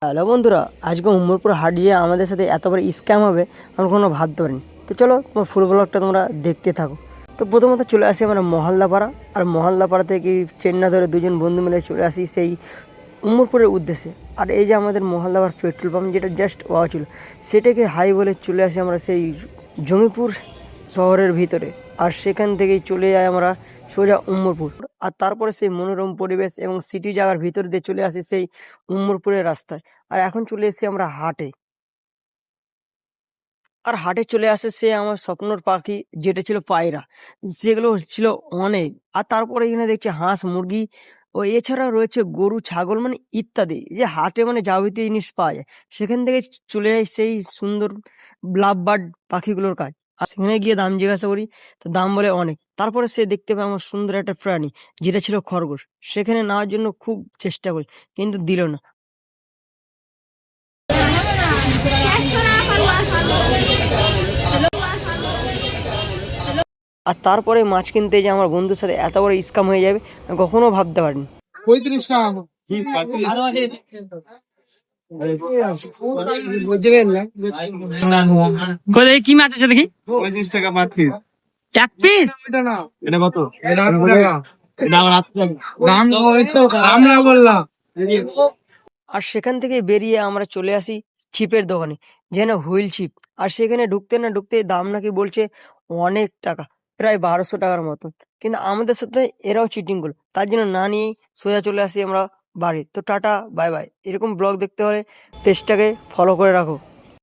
Hello বন্ধুরা, আজকে উমরপুর হাট যে আমাদের সাথে এত বড় স্ক্যাম হবে আমরা কোনো ভাবতে পারিনি। তো চলো তোমার ফুল ব্লগটা তোমরা দেখতে থাকো। তো প্রথমত চলে আসি আমরা মহল্লাপাড়া, আর মহল্লাপাড়া থেকে চেন্না ধরে দুজন বন্ধু মিলে চলে আসি সেই উমরপুরের উদ্দেশ্যে। আর এই যে আমাদের মহল্লাপাড়ার পেট্রোল পাম্প যেটা জাস্ট পাওয়া ছিল, সেটাকে হাই বলে চলে আসি আমরা সেই জমিপুর শহরের ভিতরে। আর সেখান থেকেই চলে যাই আমরা সোজা উমরপুর। আর তারপরে সেই মনোরম পরিবেশ এবং সিটি জায়গার ভিতর দিয়ে চলে আসি সেই উমরপুরের রাস্তায়। আর এখন চলে এসেছি আমরা হাটে। আর হাটে চলে আসে সে আমার স্বপ্নর পাখি, যেটা ছিল পায়রা। যেগুলো ছিল অনেক। আর তারপরে এখানে দেখছি হাঁস, মুরগি ও এছাড়া রয়েছে গরু, ছাগল, মানে ইত্যাদি। যে হাটে মানে যাবতীয় জিনিস পাওয়া যায়। সেখান থেকে চলে যায় সেই সুন্দর লাভ বার্ড পাখিগুলোর কাজ। আর সেখানে গিয়ে দাম জিজ্ঞাসা করি, তো দাম বলে অনেক। তারপরে সে দেখতে পায় আমার সুন্দর একটা প্রাণী, যেটা ছিল খরগোশ। সেখানে নেওয়ার জন্য খুব চেষ্টা করি, কিন্তু দিল না। আর তারপরে মাছ কিনতে যে আমার বন্ধুর সাথে এত বড় স্ক্যাম হয়ে যাবে আমি কখনো ভাবতে পারিনি। 35 টাকা কোথায় কি মাছ আছে দেখি? 25 টাকা পাখি। এক পিস? এটা না, এটা কত? এটা 8 টাকা। এটা আবার আছে দাম ওই তো আমরা বললাম। আর সেখান থেকে বেরিয়ে আমরা চলে আসি ছিপের দোকানে, যেন হুইল ছিপ। আর সেখানে ঢুকতে না ঢুকতে দাম নাকি বলছে অনেক টাকা, প্রায় 1200 টাকার মতন। কিন্তু আমাদের সাথে এরাও চিটিং করলো, তার জন্য না নিয়েই সোজা চলে আসি আমরা বাড়ি। তো টাটা, বাই বাই। এরকম ব্লগ দেখতে হলে পেজটাকে ফলো করে রাখো।